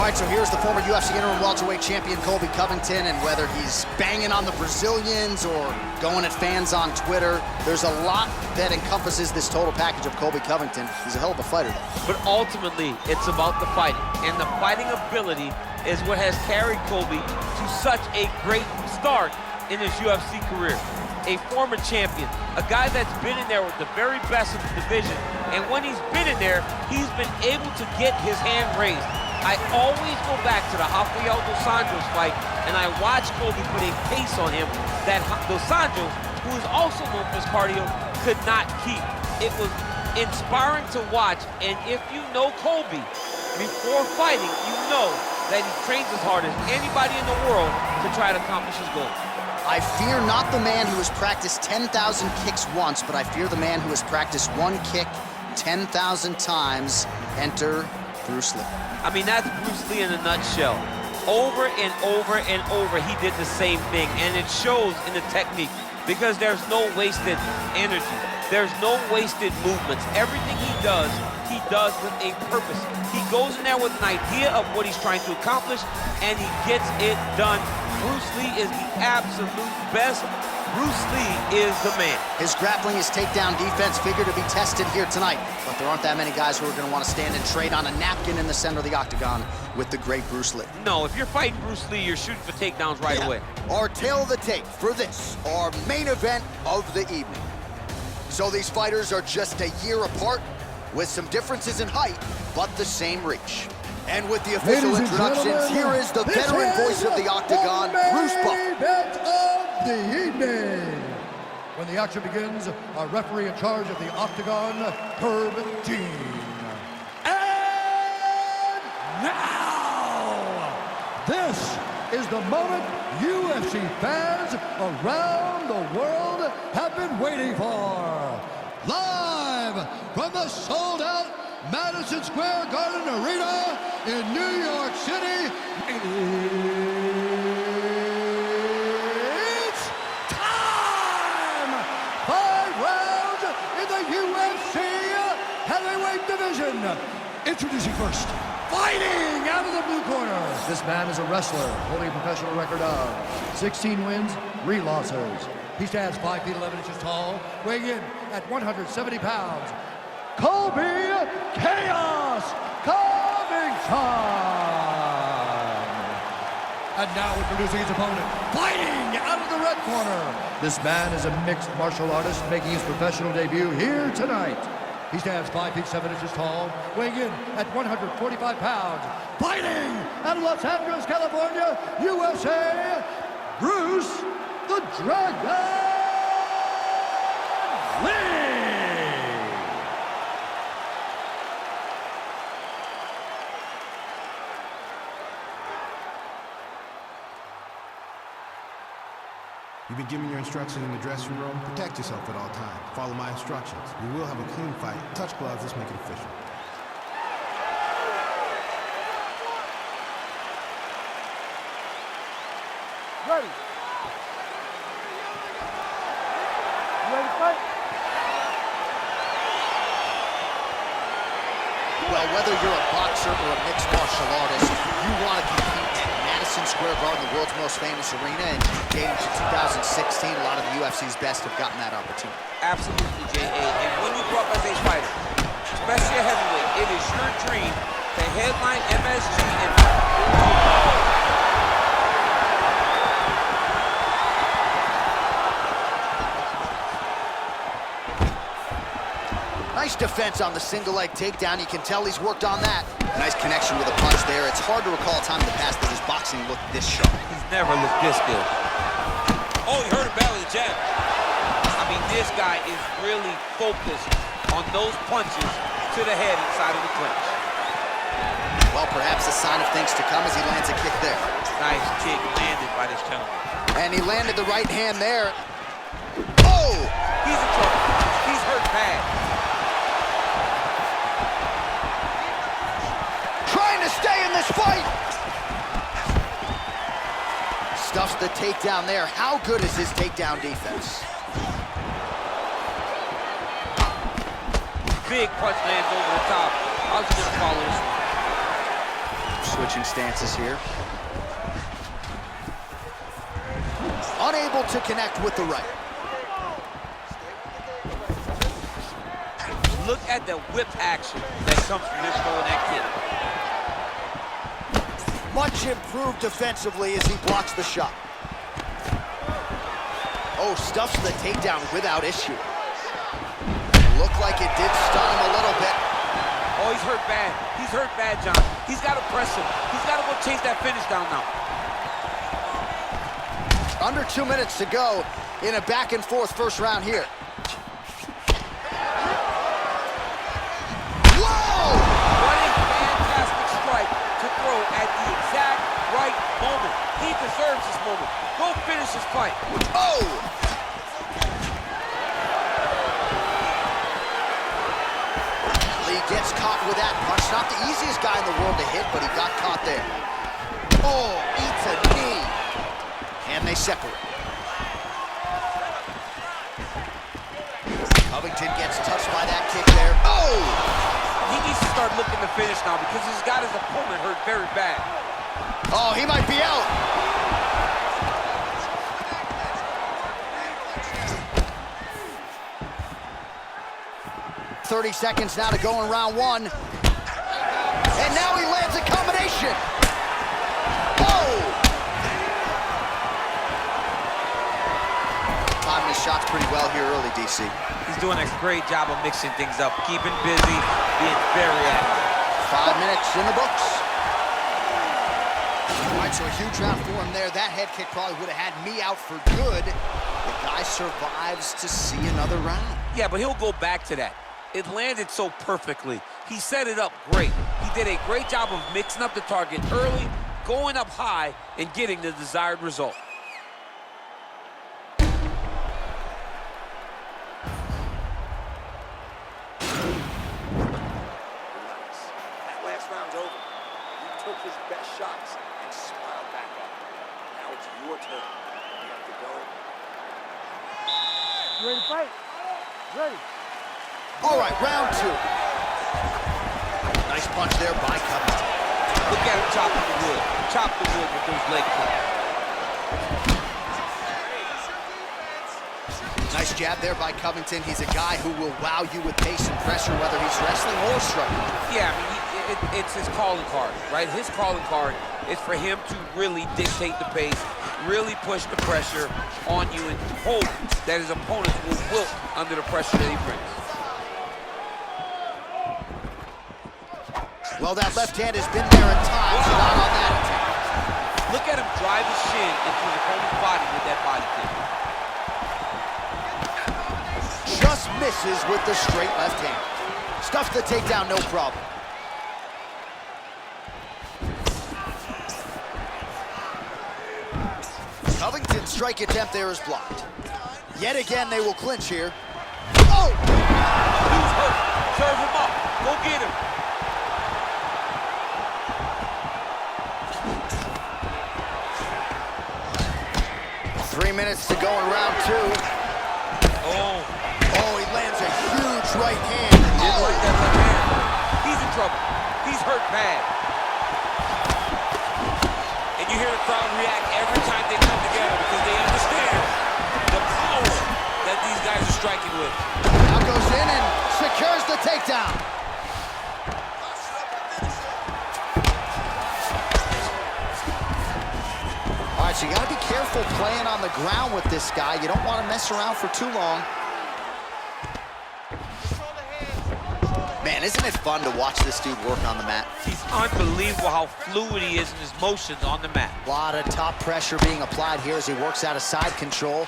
All right, so here's the former UFC interim welterweight champion Colby Covington, and whether he's banging on the Brazilians or going at fans on Twitter, there's a lot that encompasses this total package of Colby Covington. He's a hell of a fighter, though. But ultimately, it's about the fighting, and the fighting ability is what has carried Colby to such a great start in his UFC career. A former champion, a guy that's been in there with the very best of the division, and when he's been in there, he's been able to get his hand raised. I always go back to the Rafael Dos Anjos fight, and I watched Colby put a pace on him that Dos Anjos, who is also known for his cardio, could not keep. It was inspiring to watch, and if you know Colby before fighting, you know that he trains as hard as anybody in the world to try to accomplish his goal. I fear not the man who has practiced 10,000 kicks once, but I fear the man who has practiced one kick 10,000 times. Enter Bruce Lee. I mean, that's Bruce Lee in a nutshell. Over and over and over, he did the same thing, and it shows in the technique because there's no wasted energy. There's no wasted movements. Everything he does with a purpose. He goes in there with an idea of what he's trying to accomplish, and he gets it done. Bruce Lee is the absolute best. Bruce Lee is the man. His grappling, his takedown defense figure to be tested here tonight, but there aren't that many guys who are going to want to stand and trade on a napkin in the center of the octagon with the great Bruce Lee. No, if you're fighting Bruce Lee, you're shooting for takedowns right away. Our tail of the tape for this, our main event of the evening. So these fighters are just a year apart with some differences in height, but the same reach. And with the official introductions, here is the veteran voice of the octagon, Bruce Buffer. The evening. When the action begins, our referee in charge of the octagon, Herb Dean. And now, this is the moment UFC fans around the world have been waiting for. Live from the sold-out Madison Square Garden Arena in New York City. Introducing first, fighting out of the blue corner. This man is a wrestler holding a professional record of 16 wins, 3 losses. He stands 5 feet 11 inches tall, weighing in at 170 pounds. Colby Chaos Covington. And now introducing his opponent, fighting out of the red corner. This man is a mixed martial artist making his professional debut here tonight. He stands 5 feet 7 inches tall, weighing in at 145 pounds. Fighting out of Los Angeles, California, USA, Bruce the Dragon Lee. You've been given your instructions in the dressing room. Protect yourself at all times. Follow my instructions. We will have a clean fight. Touch gloves, let's make it official. Ready. You ready to fight? Well, whether you're a boxer or a mixed martial artist, you want to compete at Madison Square Garden, the world's most famous arena, and dating to 2016, a lot of the UFC's best have gotten that opportunity. Absolutely, J.A. And when you grow up as a fighter, especially a heavyweight, it is your dream to headline MSG and Nice defense on the single leg takedown. You can tell he's worked on that. Nice connection with a punch there. It's hard to recall a time in the past that his boxing looked this sharp. He's never looked this good. Oh, he hurt him badly, the jab. I mean, this guy is really focused on those punches to the head inside of the clinch. Well, perhaps a sign of things to come as he lands a kick there. Nice kick landed by this gentleman. And he landed the right hand there. Oh! He's in trouble. He's hurt bad. Trying to stay in this fight. Stuffs the takedown there. How good is his takedown defense? Big punch lands over the top. How's he gonna follow this one? switching stances here. Unable to connect with the right. Look at the whip action that comes from this low neck kick. Much improved defensively as he blocks the shot. Oh, stuffs the takedown without issue. Looked like it did stun him a little bit. Oh, he's hurt bad. He's hurt bad, John. He's got to press him. He's got to go chase that finish down now. Under 2 minutes to go in a back-and-forth first round here. Whoa! What a fantastic strike to throw at the exact right moment. He deserves this moment. Go finish this fight. Oh! Lee gets caught with that punch. Not the easiest guy in the world to hit, but he got caught there. Oh, eats a knee. And they separate. Covington gets touched by that kick there. Oh! He needs to start looking to finish now because he's got his opponent hurt very bad. Oh, he might be out. .30 seconds now to go in round one. And now he lands a combination. Oh! Timing his shots pretty well here early, DC. He's doing a great job of mixing things up, keeping busy, being very active. 5 minutes in the books. All right, so a huge round for him there. That head kick probably would have had me out for good. The guy survives to see another round. Yeah, but he'll go back to that. It landed so perfectly. He set it up great. He did a great job of mixing up the target early, going up high, and getting the desired result. His best shots and smiled back at him. Now it's your turn. You have to go. You ready to fight? Ready. All right, round two. Nice punch there by Covington. Look at him chopping the wood. Chop the wood with those leg kicks. Nice jab there by Covington. He's a guy who will wow you with pace and pressure, whether he's wrestling or striking. Yeah, I mean, it's his calling card, right? His calling card is for him to really dictate the pace, really push the pressure on you, and hope that his opponents will wilt under the pressure that he brings. Well, that left hand has been there at times, not on that attack. Look at him drive his shin into his opponent's body with that body kick. Just misses with the straight left hand. Stuffs the takedown, no problem. Covington's strike attempt there is blocked. Yet again, they will clinch here. Oh! He's hurt. Serve him up. Go get him. Three minutes to go in round two. Oh, he lands a huge right hand. he didn't like that left hand. He's in trouble. He's hurt bad. And you hear the crowd react every time they come together because they understand the power that these guys are striking with. Now goes in and secures the takedown. All right, so you got to be careful playing on the ground with this guy. You don't want to mess around for too long. Man, isn't it fun to watch this dude work on the mat? He's unbelievable how fluid he is in his motions on the mat. A lot of top pressure being applied here as he works out of side control.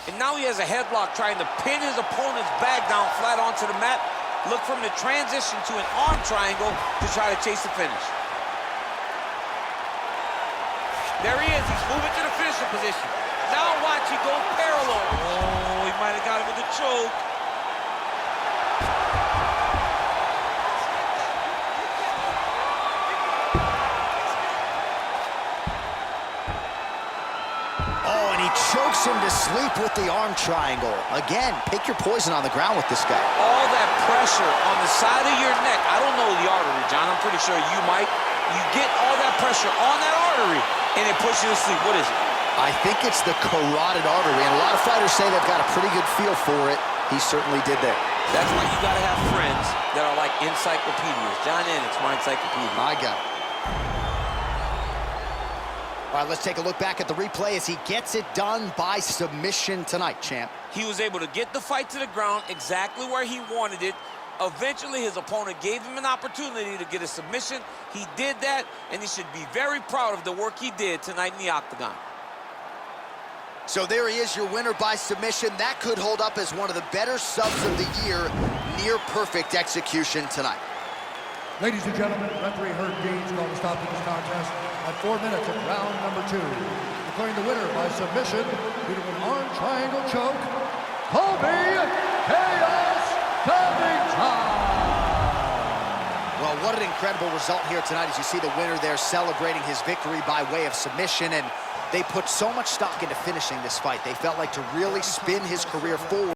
And now he has a headlock trying to pin his opponent's back down flat onto the mat. Look for him to transition to an arm triangle to try to chase the finish. There he is. He's moving to the finishing position. Now watch, he go parallel. Oh, he might have got him with a choke. Oh, and he chokes him to sleep with the arm triangle. Again, pick your poison on the ground with this guy. All that pressure on the side of your neck. I don't know the artery, John. I'm pretty sure you might. You get all that pressure on that artery, and it puts you to sleep. What is it? I think it's the carotid artery, and a lot of fighters say they've got a pretty good feel for it. He certainly did there. That's why you got to have friends that are like encyclopedias. John Ennick's my encyclopedia. I got it. All right, let's take a look back at the replay as he gets it done by submission tonight, champ. He was able to get the fight to the ground exactly where he wanted it. Eventually, his opponent gave him an opportunity to get a submission. He did that, and he should be very proud of the work he did tonight in the octagon. So there he is, your winner by submission. That could hold up as one of the better subs of the year. Near perfect execution tonight. Ladies and gentlemen, referee Herb Dean's going to stop this contest at 4 minutes of round number 2. Declaring the winner by submission due to an arm triangle choke, Colby Chaos Covington. Well, what an incredible result here tonight as you see the winner there celebrating his victory by way of submission. And they put so much stock into finishing this fight. They felt like to really spin his career forward.